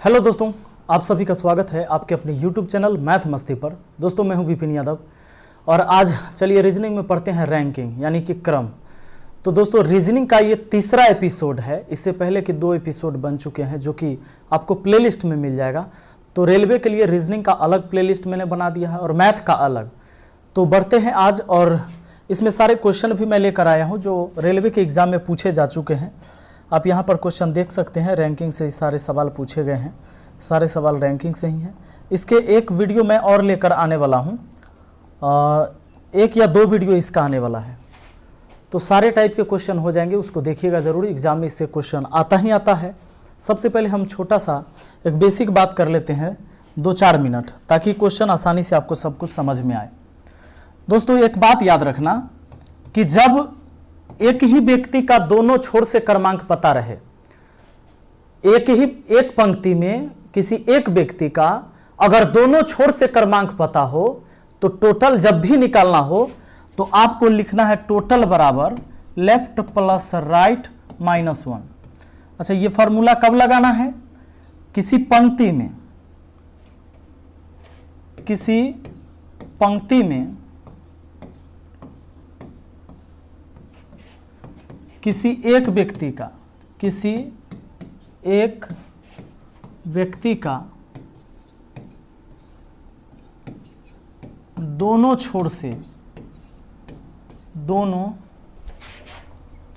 Hello दोस्तों, आप सभी का स्वागत है आपके अपने YouTube चैनल मैथ मस्ती पर। दोस्तों मैं हूं विपिन यादव और आज चलिए रीजनिंग में पढ़ते हैं रैंकिंग यानी कि क्रम। तो दोस्तों रीजनिंग का ये तीसरा एपिसोड है। इससे पहले के 2 एपिसोड बन चुके हैं जो कि आपको प्लेलिस्ट में मिल जाएगा। तो रेलवे के लिए रीजनिंग का अलग प्लेलिस्ट मैंने बना दिया है और मैथ का अलग। तो बढ़ते हैं आज, और इसमें सारे क्वेश्चन भी मैं लेकर आया हूँ जो रेलवे के एग्ज़ाम में पूछे जा चुके हैं। आप यहाँ पर क्वेश्चन देख सकते हैं, रैंकिंग से ही सारे सवाल पूछे गए हैं, सारे सवाल रैंकिंग से ही हैं। इसके एक वीडियो मैं और लेकर आने वाला हूँ, 1 या 2 वीडियो इसका आने वाला है। तो सारे टाइप के क्वेश्चन हो जाएंगे, उसको देखिएगा ज़रूर। एग्जाम में इससे क्वेश्चन आता ही आता है। सबसे पहले हम छोटा सा एक बेसिक बात कर लेते हैं 2-4 मिनट, ताकि क्वेश्चन आसानी से आपको सब कुछ समझ में आए। दोस्तों एक बात याद रखना कि जब एक ही व्यक्ति का दोनों छोर से क्रमांक पता रहे, एक पंक्ति में किसी एक व्यक्ति का अगर दोनों छोर से क्रमांक पता हो तो टोटल जब भी निकालना हो तो आपको लिखना है टोटल बराबर लेफ्ट प्लस राइट माइनस 1। अच्छा, ये फॉर्मूला कब लगाना है? किसी पंक्ति में किसी एक व्यक्ति का दोनों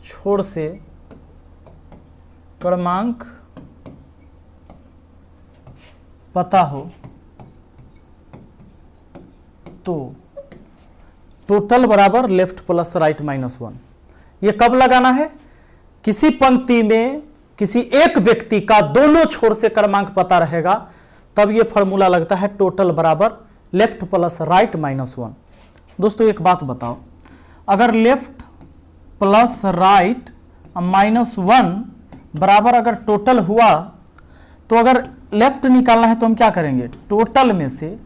छोर से क्रमांक पता हो तो टोटल बराबर लेफ्ट प्लस राइट माइनस 1। ये कब लगाना है? किसी पंक्ति में किसी एक व्यक्ति का दोनों छोर से क्रमांक पता रहेगा, तब ये फॉर्मूला लगता है टोटल बराबर लेफ्ट प्लस राइट माइनस 1। दोस्तों एक बात बताओ, अगर लेफ्ट प्लस राइट माइनस 1 बराबर अगर टोटल हुआ तो अगर लेफ्ट निकालना है तो हम क्या करेंगे? टोटल में से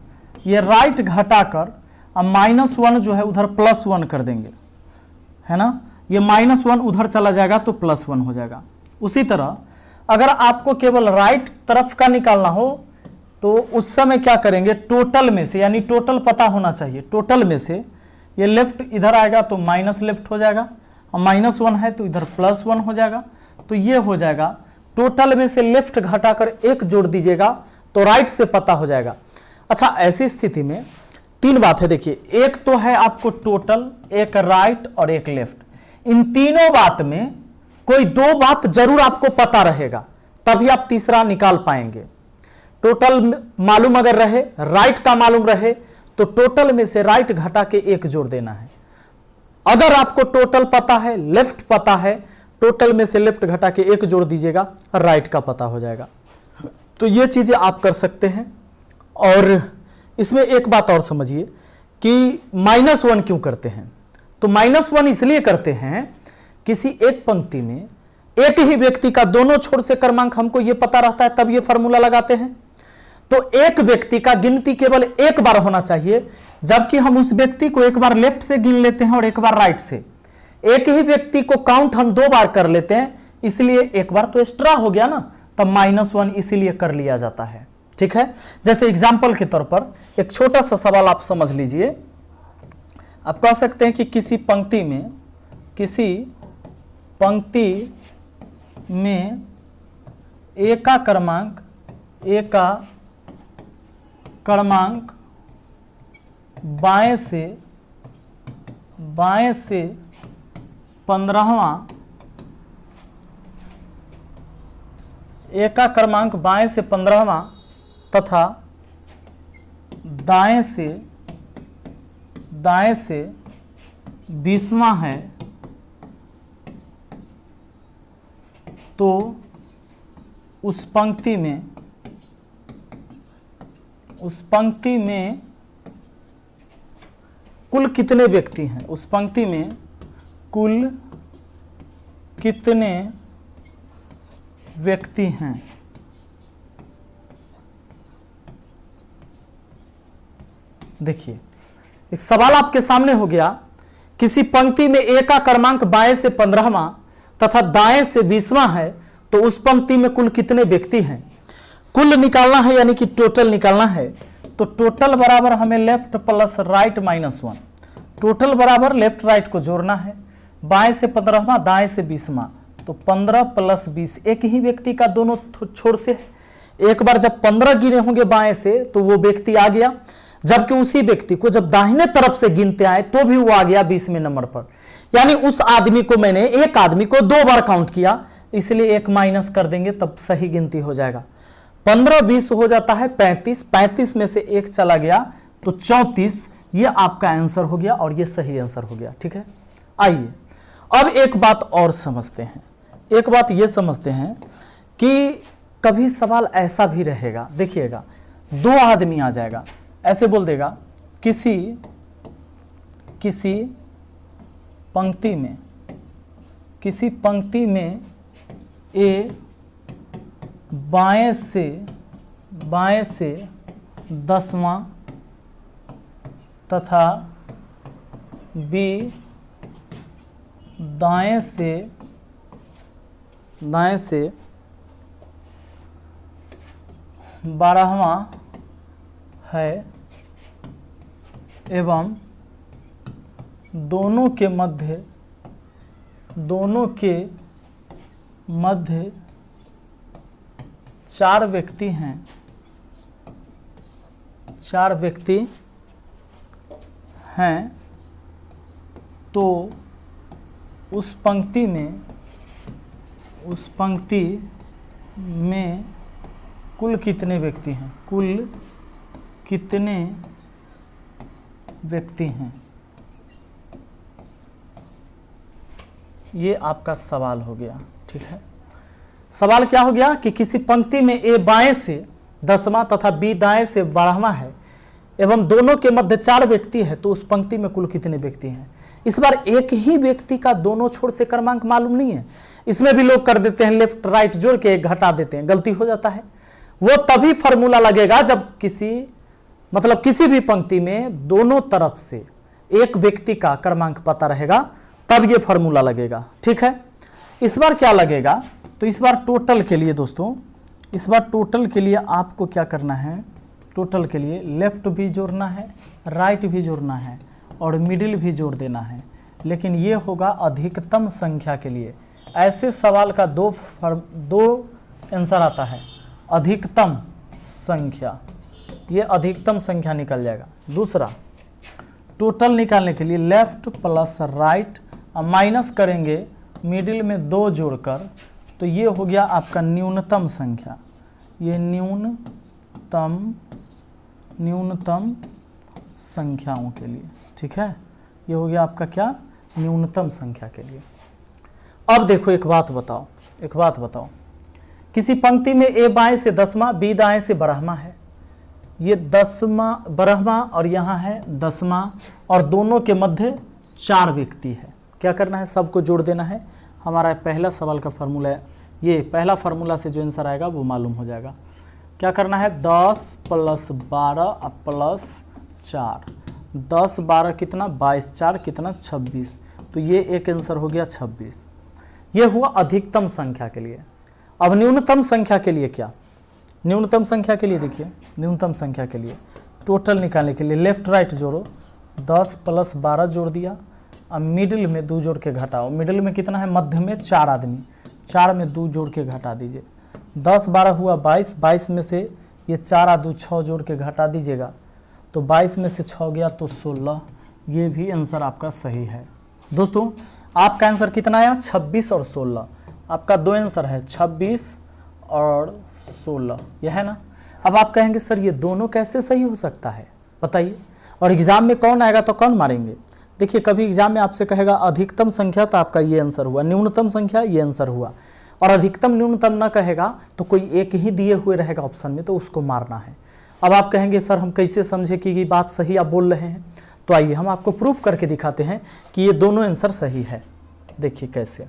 ये राइट घटाकर माइनस 1 जो है उधर प्लस 1 कर देंगे, है ना। ये माइनस 1 उधर चला जाएगा तो प्लस 1 हो जाएगा। उसी तरह अगर आपको केवल राइट तरफ का निकालना हो तो उस समय क्या करेंगे? टोटल में से, यानी टोटल पता होना चाहिए, टोटल में से ये लेफ्ट इधर आएगा तो माइनस लेफ्ट हो जाएगा, और माइनस 1 है तो इधर प्लस 1 हो जाएगा। तो ये हो जाएगा टोटल में से लेफ्ट घटाकर 1 जोड़ दीजिएगा तो राइट से पता हो जाएगा। अच्छा, ऐसी स्थिति में 3 बात है। देखिए, एक तो है आपको टोटल, एक राइट और एक लेफ्ट। इन तीनों बात में कोई 2 बात जरूर आपको पता रहेगा, तभी आप तीसरा निकाल पाएंगे। टोटल मालूम अगर रहे, राइट का मालूम रहे, तो टोटल में से राइट घटा के 1 जोड़ देना है। अगर आपको टोटल पता है, लेफ्ट पता है, टोटल में से लेफ्ट घटा के 1 जोड़ दीजिएगा, राइट का पता हो जाएगा। तो ये चीजें आप कर सकते हैं। और इसमें एक बात और समझिए कि माइनस 1 क्यों करते हैं? तो माइनस 1 इसलिए करते हैं, किसी एक पंक्ति में एक ही व्यक्ति का दोनों छोर से क्रमांक हमको यह पता रहता है, तब ये फॉर्मूला लगाते हैं। तो एक व्यक्ति का गिनती केवल एक बार होना चाहिए, जबकि हम उस व्यक्ति को एक बार लेफ्ट से गिन लेते हैं और एक बार राइट से। एक ही व्यक्ति को काउंट हम 2 बार कर लेते हैं, इसलिए एक बार तो एक्स्ट्रा हो गया ना, तब माइनस 1 इसीलिए कर लिया जाता है। ठीक है। जैसे एग्जाम्पल के तौर पर एक छोटा सा सवाल आप समझ लीजिए। आप कह सकते हैं कि किसी पंक्ति में ए का क्रमांक बाएं से 15वां, ए का क्रमांक बाएं से 15वां तथा दाएं से 20वां है, तो उस पंक्ति में कुल कितने व्यक्ति हैं? उस पंक्ति में कुल कितने व्यक्ति हैं? देखिए, एक सवाल आपके सामने हो गया। किसी पंक्ति में ए का क्रमांक बाएं से 15वां तथा दाएं से 20वां है, तो उस पंक्ति में कुल कितने व्यक्ति हैं? कुल निकालना है यानी कि टोटल निकालना है, तो टोटल बराबर हमें left plus right minus 1। Total बराबर लेफ्ट राइट को जोड़ना है, बाएं से 15वां दाएं से 20वां, तो 15 प्लस 20 एक ही व्यक्ति का दोनों छोर से है। एक बार जब 15 गिने होंगे बाएं से तो वो व्यक्ति आ गया, जबकि उसी व्यक्ति को जब दाहिने तरफ से गिनते आए तो भी वो आ गया 20वें नंबर पर। यानी उस आदमी को मैंने एक आदमी को 2 बार काउंट किया, इसलिए एक माइनस कर देंगे तब सही गिनती हो जाएगा। 15 20 हो जाता है 35, 35 में से एक चला गया तो 34। ये आपका आंसर हो गया और ये सही आंसर हो गया। ठीक है, आइए अब एक बात और समझते हैं। एक बात ये समझते हैं कि कभी सवाल ऐसा भी रहेगा, देखिएगा 2 आदमी आ जाएगा, ऐसे बोल देगा किसी पंक्ति में ए बाएं से 10वां तथा बी दाएं से 12वां है एवं दोनों के मध्य 4 व्यक्ति हैं, 4 व्यक्ति हैं, तो उस पंक्ति में कुल कितने व्यक्ति हैं, कुल कितने व्यक्ति हैं, ये आपका सवाल हो गया। ठीक है, सवाल क्या हो गया कि किसी पंक्ति में ए बाएं से 10वां तथा बी दाएं से 12वां है एवं दोनों के मध्य 4 व्यक्ति है, तो उस पंक्ति में कुल कितने व्यक्ति हैं। इस बार एक ही व्यक्ति का दोनों छोर से क्रमांक मालूम नहीं है, इसमें भी लोग कर देते हैं लेफ्ट राइट जोड़ के घटा देते हैं, गलती हो जाता है। वो तभी फॉर्मूला लगेगा जब किसी भी पंक्ति में दोनों तरफ से एक व्यक्ति का क्रमांक पता रहेगा, तब ये फॉर्मूला लगेगा। ठीक है, इस बार क्या लगेगा, तो इस बार टोटल के लिए दोस्तों, इस बार टोटल के लिए आपको क्या करना है, टोटल के लिए लेफ्ट भी जोड़ना है, राइट भी जोड़ना है और मिडिल भी जोड़ देना है, लेकिन ये होगा अधिकतम संख्या के लिए। ऐसे सवाल का दो आंसर आता है, अधिकतम संख्या, ये अधिकतम संख्या निकल जाएगा। दूसरा, टोटल निकालने के लिए लेफ्ट प्लस राइट, माइनस करेंगे मिडिल में 2 जोड़कर, तो ये हो गया आपका न्यूनतम संख्या। ये न्यूनतम संख्याओं के लिए। ठीक है, ये हो गया आपका क्या, न्यूनतम संख्या के लिए। अब देखो एक बात बताओ, किसी पंक्ति में ए बाएं से 10वां बी दाएं से 12वां है, ये 12वां और यहाँ है 10वां और दोनों के मध्य 4 व्यक्ति है। क्या करना है, सबको जोड़ देना है। हमारा पहला सवाल का फार्मूला है, ये पहला फार्मूला से जो आंसर आएगा वो मालूम हो जाएगा। क्या करना है, 10 प्लस 12 प्लस 4, 10 12 कितना 22, 4 कितना 26, तो ये एक आंसर हो गया 26। ये हुआ अधिकतम संख्या के लिए। अब न्यूनतम संख्या के लिए क्या, न्यूनतम संख्या के लिए देखिए, न्यूनतम संख्या के लिए टोटल निकालने के लिए लेफ्ट राइट जोड़ो, 10 प्लस 12 जोड़ दिया, अब मिडिल में 2 जोड़ के घटाओ। मिडिल में कितना है, मध्य में 4 आदमी, 4 में 2 जोड़ के घटा दीजिए, 10 12 हुआ 22, 22 में से ये 4 और 2 6 जोड़ के घटा दीजिएगा, तो 22 में से 6 गया तो 16। ये भी आंसर आपका सही है। दोस्तों आपका आंसर कितना आया, 26 और 16। आपका 2 आंसर है, 26 और 16, यह है ना। अब आप कहेंगे सर ये दोनों कैसे सही हो सकता है, बताइए। और एग्जाम में कौन आएगा तो कौन मारेंगे। देखिए कभी एग्जाम में आपसे कहेगा अधिकतम संख्या, तो आपका ये आंसर हुआ, न्यूनतम संख्या ये आंसर हुआ, और अधिकतम न्यूनतम ना कहेगा तो कोई एक ही दिए हुए रहेगा ऑप्शन में, तो उसको मारना है। अब आप कहेंगे सर हम कैसे समझे कि ये बात सही आप बोल रहे हैं, तो आइए हम आपको प्रूफ करके दिखाते हैं कि ये दोनों आंसर सही है। देखिए कैसे,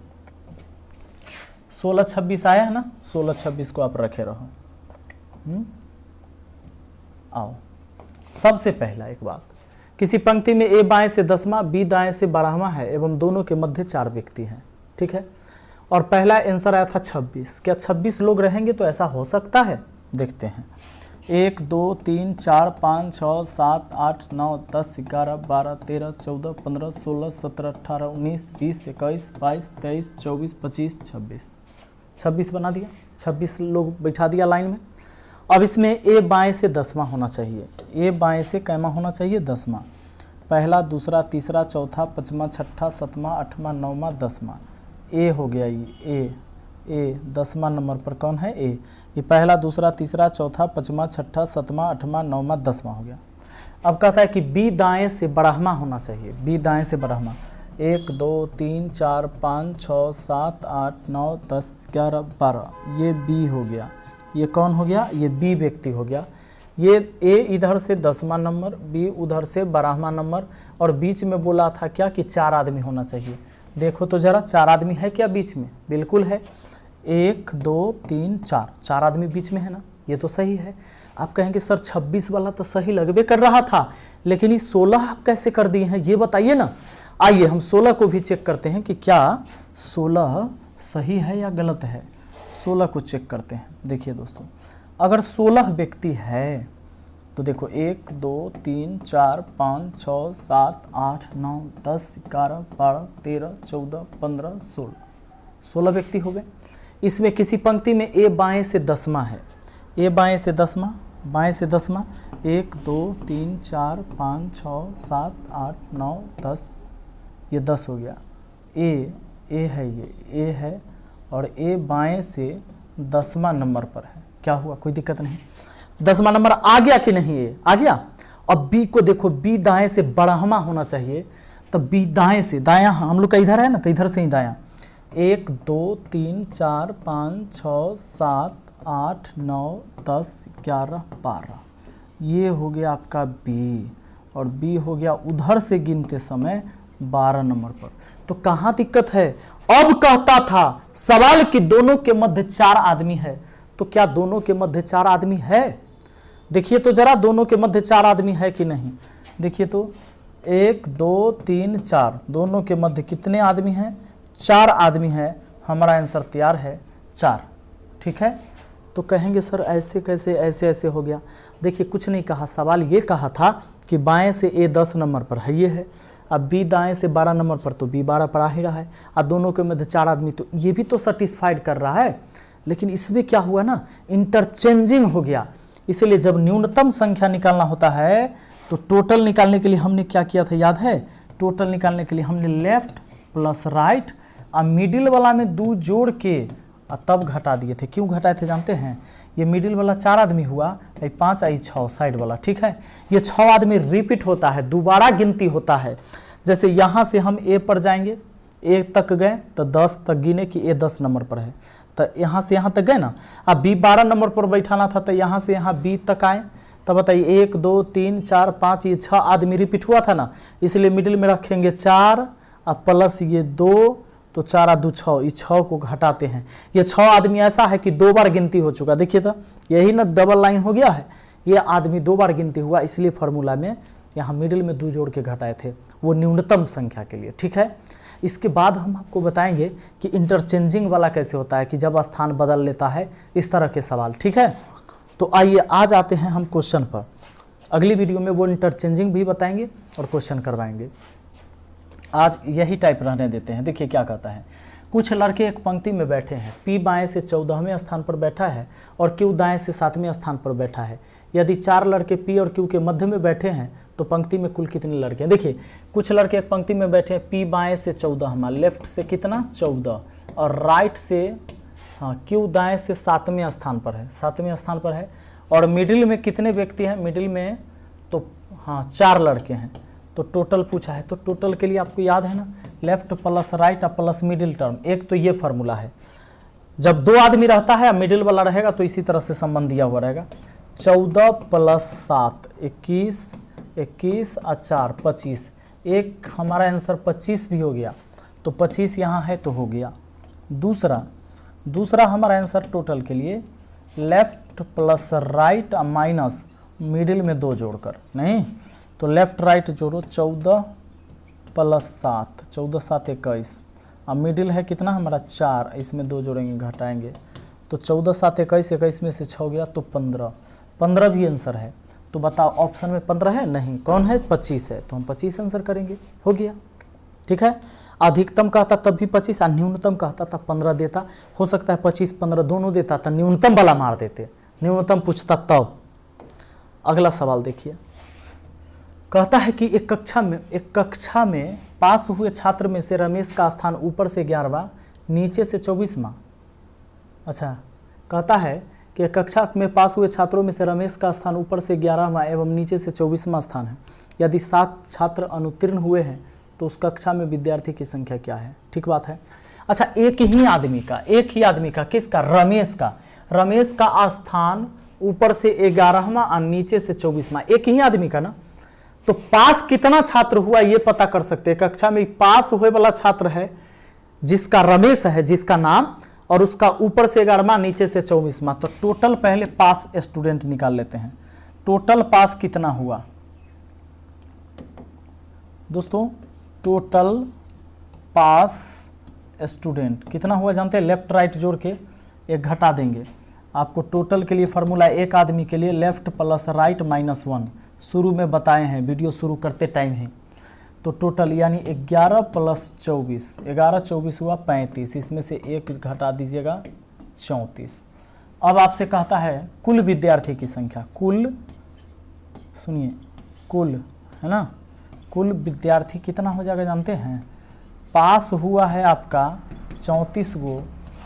16 26 आया है ना, 16 26 को आप रखे रहो। आओ, सबसे पहला एक बात, किसी पंक्ति में ए बाएं से 10वां बी दाएं से 12वां है एवं दोनों के मध्य 4 व्यक्ति हैं। ठीक है, और पहला आंसर आया था 26। क्या 26 लोग रहेंगे तो ऐसा हो सकता है? देखते हैं। 1 2 3 4 5 6 7 8 9 10 11 12 13 14 15 16 17 18 19 20 21 22 23 24 25 26 26 बना दिया। 26 लोग बैठा दिया लाइन में। अब इसमें ए बाएं से 10वां होना चाहिए। ए बाएं से कैमा होना चाहिए? 10वां। पहला, दूसरा, तीसरा, चौथा, पाँचवा, छठा, सातवां, आठवां, नौवां, 10वां। ए हो गया ये ए 10वां नंबर पर कौन है? ए। ये पहला, दूसरा, तीसरा, चौथा, पाँचवा, छठा, सातवां, आठवां, नौवां, 10वां हो गया। अब कहता है कि बी दाएं से बराहमा होना चाहिए। बी दाएं से बराहमा 1 2 3 4 5 6 7 8 9 10 11 12। ये बी हो गया। ये कौन हो गया? ये बी व्यक्ति हो गया। ये ए इधर से 10वां नंबर, बी उधर से 12वां नंबर, और बीच में बोला था क्या कि 4 आदमी होना चाहिए। देखो तो जरा 4 आदमी है क्या बीच में? बिल्कुल है। 1 2 3 4, 4 आदमी बीच में है ना, ये तो सही है। आप कहेंगे सर 26 वाला तो सही लगबे कर रहा था, लेकिन ये 16 आप कैसे कर दिए हैं, ये बताइए ना। आइए हम 16 को भी चेक करते हैं कि क्या 16 सही है या गलत है। 16 को चेक करते हैं। देखिए दोस्तों, अगर 16 व्यक्ति है तो देखो 1 2 3 4 5 6 7 8 9 10 11 12 13 14 15 16, 16 व्यक्ति हो गए। इसमें किसी पंक्ति में ए बाएं से 10वां है। ए बाएं से 10वां, बाएं से 10वां 1 2 3 4 5 6 7 8 9 10, ये 10 हो गया। ए है, ये ए है, और ए बाएं से 10वां नंबर पर है। क्या हुआ? कोई दिक्कत नहीं। 10वां नंबर आ गया कि नहीं? ये आ गया। अब बी को देखो, बी दाएं से बराहमा होना चाहिए, तो बी दाएं से, दायां हम लोग का इधर है ना, तो इधर से ही दायां 1 2 3 4 5 6 7 8 9 10 11 12, ये हो गया आपका बी, और बी हो गया उधर से गिनते समय 12 नंबर पर। तो कहाँ दिक्कत है? अब कहता था सवाल कि दोनों के मध्य 4 आदमी है, तो क्या दोनों के मध्य 4 आदमी है? देखिए तो जरा, दोनों के मध्य 4 आदमी है कि नहीं। देखिए तो 1 2 3 4, दोनों के मध्य कितने आदमी हैं? 4 आदमी है। हमारा आंसर तैयार है 4। ठीक है। तो कहेंगे सर ऐसे कैसे, ऐसे ऐसे हो गया। देखिए कुछ नहीं कहा, सवाल ये कहा था कि बाएं से ए 10 नंबर पर है, ये है। अब बी दाएं से 12 नंबर पर, तो बी 12 पर आ ही रहा है, और दोनों के मध्य 4 आदमी, तो ये भी तो सेटिस्फाइड कर रहा है। लेकिन इसमें क्या हुआ ना, इंटरचेंजिंग हो गया। इसलिए जब न्यूनतम संख्या निकालना होता है तो टोटल निकालने के लिए हमने क्या किया था, याद है? टोटल निकालने के लिए हमने लेफ्ट प्लस राइट और मिडिल वाला में 2 जोड़ के तब घटा दिए थे। क्यों घटाए थे जानते हैं? ये मिडिल वाला 4 आदमी हुआ, 5 आई 6 साइड वाला। ठीक है। ये 6 आदमी रिपीट होता है, दोबारा गिनती होता है। जैसे यहाँ से हम ए पर जाएंगे, ए तक गए तो 10 तक गिने कि ए 10 नंबर पर है, तो यहाँ से यहाँ तक गए ना। अब बी 12 नंबर पर बैठाना था, तो यहाँ से यहाँ बी तक आए, तब बताइए 1 2 3 4 5, ये 6 आदमी रिपीट हुआ था ना, इसलिए मिडिल में रखेंगे 4 और प्लस ये 2, तो 4 और 2 6, ये 6 को घटाते हैं। ये 6 आदमी ऐसा है कि 2 बार गिनती हो चुका। देखिए तो यही ना डबल लाइन हो गया है, ये आदमी 2 बार गिनती हुआ, इसलिए फार्मूला में यहाँ मिडिल में 2 जोड़ के घटाए थे, वो न्यूनतम संख्या के लिए। ठीक है। इसके बाद हम आपको बताएंगे कि इंटरचेंजिंग वाला कैसे होता है, कि जब स्थान बदल लेता है, इस तरह के सवाल। ठीक है। तो आइए आज आते हैं हम क्वेश्चन पर। अगली वीडियो में वो इंटरचेंजिंग भी बताएंगे और क्वेश्चन करवाएंगे। आज यही टाइप रहने देते हैं। देखिए क्या कहता है, कुछ लड़के एक पंक्ति में बैठे हैं, पी बाएं से 14वें स्थान पर बैठा है और क्यू दाएं से 7वें स्थान पर बैठा है। यदि 4 लड़के पी और क्यू के मध्य में बैठे हैं तो पंक्ति में कुल कितने लड़के हैं? देखिए कुछ लड़के एक पंक्ति में बैठे हैं, पी बाएं से 14, लेफ्ट से कितना 14, और राइट से क्यू दाएं से 7वें स्थान पर है, 7वें स्थान पर है। और मिडिल में कितने व्यक्ति हैं? मिडिल में तो 4 लड़के हैं। तो टोटल पूछा है, तो टोटल के लिए आपको याद है ना, left plus right plus middle term. एक तो ये फार्मूला है, जब 2 आदमी रहता है मिडिल वाला रहेगा तो इसी तरह से संबंध दिया हुआ रहेगा। 14 प्लस 7 21, 21 और 4 25, एक हमारा आंसर 25 भी हो गया, तो 25 यहाँ है तो हो गया। दूसरा हमारा आंसर टोटल के लिए left plus right minus middle में 2 जोड़कर, नहीं तो लेफ्ट राइट जोड़ो, 14 प्लस 7, 14 7 21, अब मिडिल है कितना हमारा 4, इसमें 2 जोड़ेंगे घटाएंगे तो 14 7 21, 21 में से 6 गया तो 15, 15 भी आंसर है। तो बताओ ऑप्शन में 15 है? नहीं। कौन है? 25 है, तो हम 25 आंसर करेंगे। हो गया, ठीक है। अधिकतम कहता तब भी 25 और न्यूनतम कहता तब 15 देता। हो सकता है 25 15 दोनों देता तो न्यूनतम वाला मार देते, न्यूनतम पूछता तब। अगला सवाल देखिए, कहता है कि एक कक्षा में पास हुए छात्र में से रमेश का स्थान ऊपर से 11वां नीचे से 24वां। अच्छा, कहता है कि कक्षा में पास हुए छात्रों में से रमेश का स्थान ऊपर से 11वां एवं नीचे से 24वां स्थान है। यदि 7 छात्र अनुत्तीर्ण हुए हैं तो उस कक्षा में विद्यार्थी की संख्या क्या है? ठीक बात है। अच्छा, एक ही आदमी का किसका? रमेश का स्थान ऊपर से 11वां और नीचे से 24वां, एक ही आदमी का ना। तो पास कितना छात्र हुआ ये पता कर सकते हैं। कक्षा में पास हुए वाला छात्र है जिसका रमेश है, जिसका नाम, और उसका ऊपर से 11वां नीचे से 24वां। तो टोटल पहले पास स्टूडेंट निकाल लेते हैं। टोटल पास कितना हुआ दोस्तों? टोटल पास स्टूडेंट कितना हुआ जानते हैं? लेफ्ट राइट जोड़ के एक घटा देंगे। आपको टोटल के लिए फॉर्मूला एक आदमी के लिए लेफ्ट प्लस राइट माइनस 1 शुरू में बताए हैं, वीडियो शुरू करते टाइम ही। तो टोटल यानी 11 प्लस 24, 11 24 हुआ 35, इसमें से एक घटा दीजिएगा 34। अब आपसे कहता है कुल विद्यार्थी की संख्या, कुल सुनिए, कुल है ना, कुल विद्यार्थी कितना हो जाएगा जानते हैं? पास हुआ है आपका 34 गो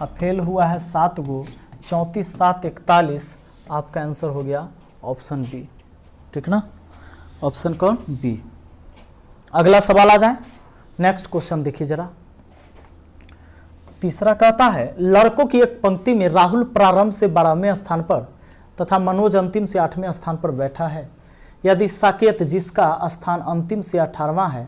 और फेल हुआ है 7 गो, 34 7 41। आपका आंसर हो गया ऑप्शन बी, ठीक ना। ऑप्शन कौन? बी। अगला सवाल आ जाए, नेक्स्ट क्वेश्चन देखिए जरा। तीसरा कहता है लड़कों की एक पंक्ति में राहुल प्रारंभ से 12वें स्थान पर तथा मनोज अंतिम से 8वें स्थान पर बैठा है। यदि साकेत जिसका स्थान अंतिम से 18वां है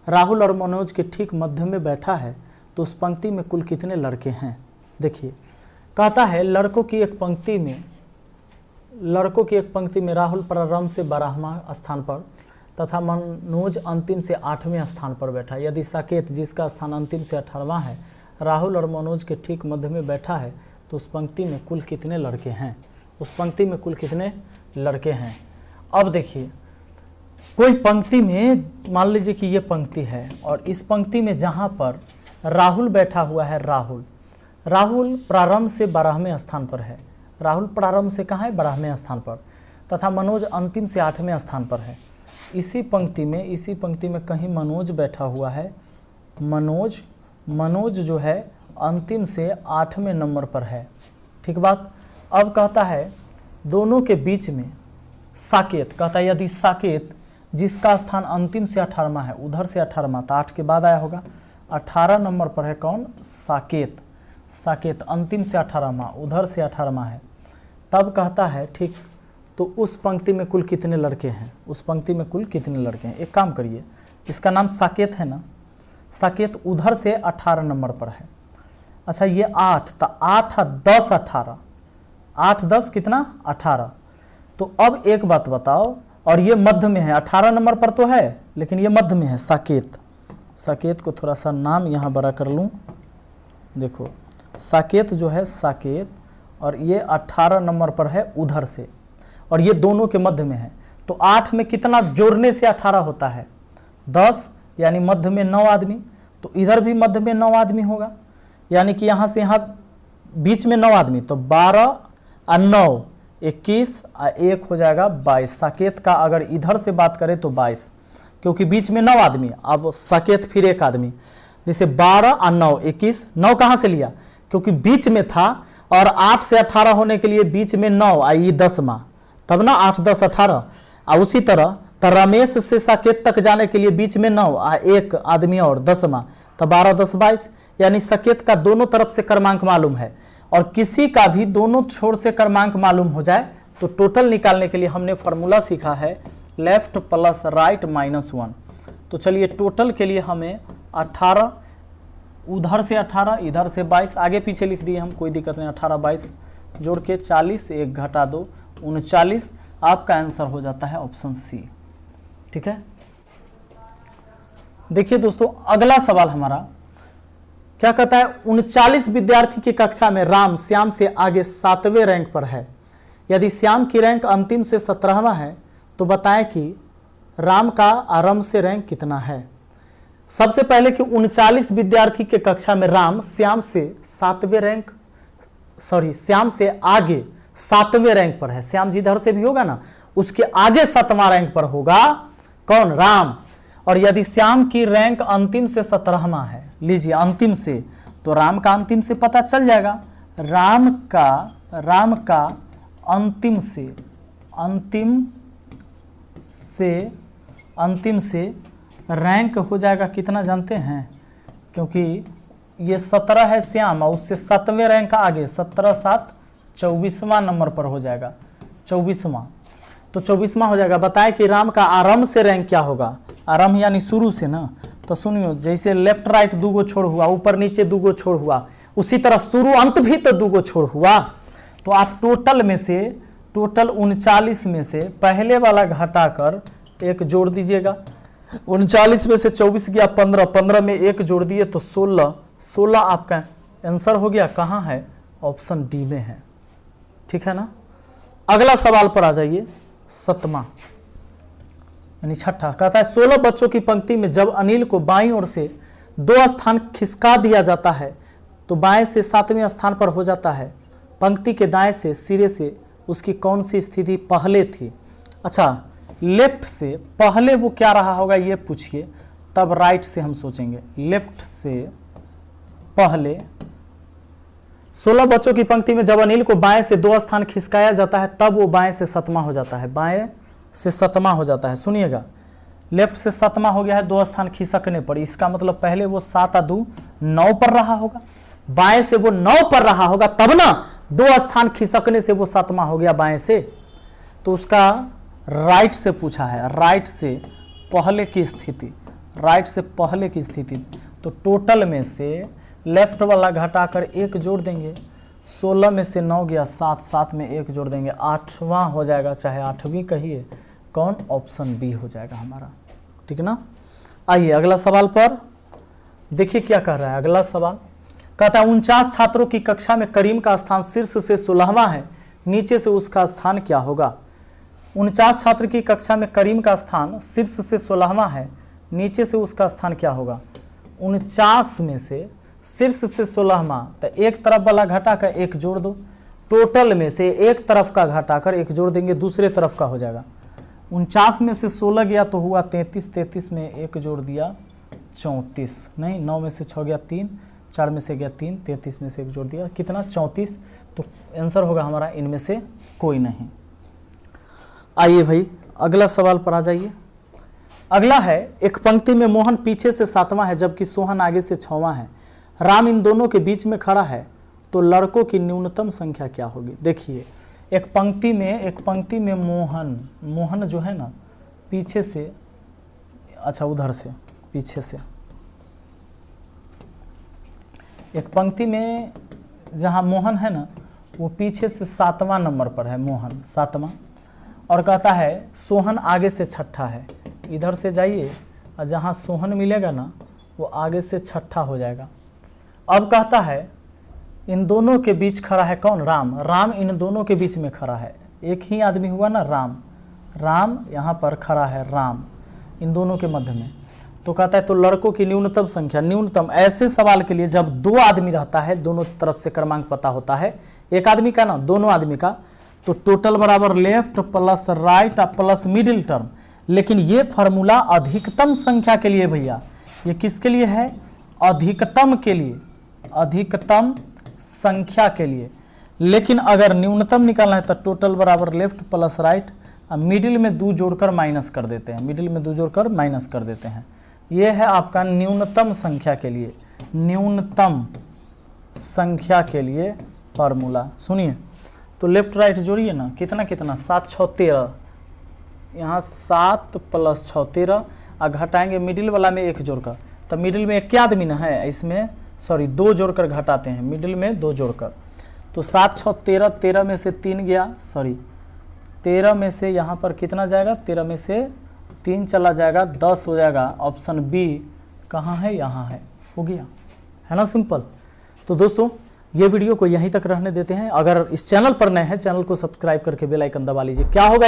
राहुल और मनोज के ठीक मध्य में बैठा है तो उस पंक्ति में कुल कितने लड़के हैं? देखिए, कहता है लड़कों की एक पंक्ति में राहुल प्रारंभ से 12वां स्थान पर तथा मनोज अंतिम से 8वें स्थान पर बैठा। यदि साकेत जिसका स्थान अंतिम से 18वां है राहुल और मनोज के ठीक मध्य में बैठा है तो उस पंक्ति में कुल कितने लड़के हैं? उस पंक्ति में कुल कितने लड़के हैं? अब देखिए, कोई पंक्ति में मान लीजिए कि ये पंक्ति है और इस पंक्ति में जहाँ पर राहुल बैठा हुआ है, राहुल प्रारंभ से 12वें स्थान पर है। राहुल प्रारंभ से कहाँ है? 12वें स्थान पर। तथा मनोज अंतिम से 8वें स्थान पर है। इसी पंक्ति में कहीं मनोज बैठा हुआ है। मनोज जो है अंतिम से 8वें नंबर पर है। ठीक बात। अब कहता है दोनों के बीच में साकेत, कहता है यदि साकेत जिसका स्थान अंतिम से 18वां है, उधर से 18वां, तो 8 के बाद आया होगा, 18 नंबर पर है कौन? साकेत अंतिम से 18वां, उधर से 18वां है। तब कहता है ठीक, तो उस पंक्ति में कुल कितने लड़के हैं? उस पंक्ति में कुल कितने लड़के हैं? एक काम करिए, इसका नाम साकेत है ना, साकेत उधर से 18 नंबर पर है। अच्छा ये 8, तो 8 10 18, 8 10 कितना? 18। तो अब एक बात बताओ, और ये मध्य में है, 18 नंबर पर तो है लेकिन ये मध्य में है साकेत को थोड़ा सा नाम यहाँ बड़ा कर लूँ। देखो साकेत जो है साकेत, और ये 18 नंबर पर है उधर से, और ये दोनों के मध्य में है। तो 8 में कितना जोड़ने से 18 होता है? 10, यानी मध्य में 9 आदमी। तो इधर भी मध्य में 9 आदमी होगा, यानी कि यहाँ से यहाँ बीच में 9 आदमी, तो 12 और 9 21 और 1 हो जाएगा 22। साकेत का अगर इधर से बात करें तो 22, क्योंकि बीच में 9 आदमी। अब साकेत फिर एक आदमी, जैसे 12 और 9 21, 9 कहाँ से लिया? क्योंकि बीच में था, और 8 से 18 होने के लिए बीच में 9 आई 10वां, तब ना 8 10 18। और उसी तरह रमेश से साकेत तक जाने के लिए बीच में 9 और 1 आदमी और 10वां, तो 12 10 22। यानी साकेत का दोनों तरफ से क्रमांक मालूम है, और किसी का भी दोनों छोर से क्रमांक मालूम हो जाए तो टोटल निकालने के लिए हमने फॉर्मूला सीखा है लेफ्ट प्लस राइट माइनस 1। तो चलिए टोटल के लिए हमें 18, उधर से 18 इधर से 22, आगे पीछे लिख दिए हम, कोई दिक्कत नहीं। 18 22 जोड़ के 40, 1 घटा 2 39। आपका आंसर हो जाता है ऑप्शन सी। ठीक है, देखिए दोस्तों अगला सवाल हमारा क्या कहता है, 39 विद्यार्थी की कक्षा में राम श्याम से आगे 7वें रैंक पर है। यदि श्याम की रैंक अंतिम से 17वां है तो बताएं कि राम का आरंभ से रैंक कितना है। सबसे पहले कि 39 विद्यार्थी के कक्षा में राम श्याम से 7वें रैंक, श्याम से आगे 7वें रैंक पर है। श्याम जिधर से भी होगा ना उसके आगे 7वां रैंक पर होगा कौन, राम। और यदि श्याम की रैंक अंतिम से 17वां है, लीजिए अंतिम से, तो राम का अंतिम से पता चल जाएगा। राम का अंतिम से रैंक हो जाएगा कितना जानते हैं, क्योंकि ये 17 है श्याम और उससे 7वें रैंक आगे 17 7 24वां नंबर पर हो जाएगा, 24वां, तो 24वां हो जाएगा। बताए कि राम का आरंभ से रैंक क्या होगा, आरंभ यानी शुरू से ना, तो सुनियो, जैसे लेफ्ट राइट 2 गो छोड़ हुआ, ऊपर नीचे 2 गो छोड़ हुआ, उसी तरह शुरू अंत भी तो 2 गो छोड़ हुआ। तो आप टोटल 39 में से पहले वाला घटाकर 1 जोड़ दीजिएगा। 39 में से 24 गया 15, 15 में 1 जोड़ दिए तो 16 आपका आंसर हो गया। कहाँ है, ऑप्शन डी में है, ठीक है ना। अगला सवाल पर आ जाइए, 7वां यानी छठा। कहता है 16 बच्चों की पंक्ति में जब अनिल को बाईं ओर से 2 स्थान खिसका दिया जाता है तो बाएं से 7वें स्थान पर हो जाता है। पंक्ति के दाएं से सिरे से उसकी कौन सी स्थिति पहले थी। अच्छा, लेफ्ट से पहले वो क्या रहा होगा ये पूछिए, तब राइट से हम सोचेंगे। लेफ्ट से पहले 16 बच्चों की पंक्ति में जब अनिल को बाएं से 2 स्थान खिसकाया जाता है तब वो बाएं से 7वां हो जाता है, बाएं से 7वां हो जाता है। सुनिएगा, लेफ्ट से 7वां हो गया है 2 स्थान खिसकने पर, इसका मतलब पहले वो 7 और 2 9 पर रहा होगा, बाएं से वो 9 पर रहा होगा, तब ना 2 स्थान खिसकने से वो 7वां हो गया बाएं से। तो उसका राइट से पूछा है, राइट से पहले की स्थिति, राइट से पहले की स्थिति। तो टोटल में से लेफ्ट वाला घटाकर 1 जोड़ देंगे, 16 में से 9 गया 7, 7 में 1 जोड़ देंगे, 8वां हो जाएगा, चाहे 8वीं कहिए, कौन, ऑप्शन बी हो जाएगा हमारा, ठीक ना। आइए अगला सवाल पर देखिए क्या कह रहा है। अगला सवाल कहता है 49 छात्रों की कक्षा में करीम का स्थान शीर्ष से 16वां है, नीचे से उसका स्थान क्या होगा। 49 छात्र की कक्षा में करीम का स्थान शीर्ष से 16वां है, नीचे से उसका स्थान क्या होगा। 49 में से शीर्ष से 16वां, तो एक तरफ वाला घटाकर 1 जोड़ दो, टोटल में से एक तरफ का घटाकर 1 जोड़ देंगे, दूसरे तरफ का हो जाएगा। 49 में से 16 गया तो हुआ 33, 33 में 1 जोड़ दिया 34, नहीं 9 में से 6 गया 3, 4 में से गया 3, 33 में से 1 जोड़ दिया कितना 34। तो आंसर होगा हमारा इनमें से कोई नहीं। आइए भाई अगला सवाल पर आ जाइए। अगला है, एक पंक्ति में मोहन पीछे से 7वां है जबकि सोहन आगे से 6वां है, राम इन दोनों के बीच में खड़ा है, तो लड़कों की न्यूनतम संख्या क्या होगी। देखिए एक पंक्ति में मोहन जो है ना पीछे से, अच्छा उधर से पीछे से, एक पंक्ति में जहाँ मोहन है ना वो पीछे से 7वां नंबर पर है, मोहन 7वां, और कहता है सोहन आगे से 6ठा है। इधर से जाइए और जहाँ सोहन मिलेगा ना वो आगे से 6ठा हो जाएगा। अब कहता है इन दोनों के बीच खड़ा है कौन, राम। राम इन दोनों के बीच में खड़ा है, एक ही आदमी हुआ ना राम, राम यहाँ पर खड़ा है, राम इन दोनों के मध्य में। तो कहता है तो लड़कों की न्यूनतम संख्या, न्यूनतम ऐसे सवाल के लिए जब 2 आदमी रहता है, दोनों तरफ से क्रमांक पता होता है, एक आदमी का ना दोनों आदमी का, तो टोटल बराबर left plus right plus middle term. लेकिन ये फार्मूला अधिकतम संख्या के लिए भैया, ये किसके लिए है, अधिकतम के लिए, अधिकतम संख्या के लिए। लेकिन अगर न्यूनतम निकालना है तो टोटल बराबर लेफ्ट प्लस राइट, मिडिल में 2 जोड़कर माइनस कर देते हैं, मिडिल में 2 जोड़कर माइनस कर देते हैं। ये है आपका न्यूनतम संख्या के लिए, न्यूनतम संख्या के लिए फार्मूला। सुनिए तो लेफ्ट राइट जोड़िए ना, कितना कितना 7 6 13, यहाँ 7 प्लस 6 13, और घटाएंगे मिडिल वाला में 1 जोड़कर, तो मिडिल में एक क्या आदमी ना है, इसमें सॉरी 2 जोड़कर घटाते हैं, मिडिल में 2 जोड़कर, तो 7 6 13, 13 में से 3 गया, सॉरी 13 में से यहाँ पर कितना जाएगा, 13 में से 3 चला जाएगा, 10 हो जाएगा। ऑप्शन बी कहाँ है, यहाँ है, हो गया। है ना, सिंपल। तो दोस्तों ये वीडियो को यहीं तक रहने देते हैं। अगर इस चैनल पर नए हैं, चैनल को सब्सक्राइब करके बेल आइकन दबा लीजिए। क्या होगा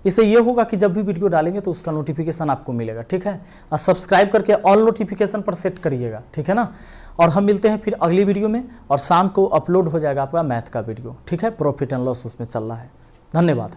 इससे ये होगा कि जब भी वीडियो डालेंगे तो उसका नोटिफिकेशन आपको मिलेगा, ठीक है। और सब्सक्राइब करके ऑल नोटिफिकेशन पर सेट करिएगा, ठीक है ना। और हम मिलते हैं फिर अगली वीडियो में, और शाम को अपलोड हो जाएगा आपका मैथ का वीडियो, ठीक है। प्रॉफिट एंड लॉस उसमें चल रहा है। धन्यवाद।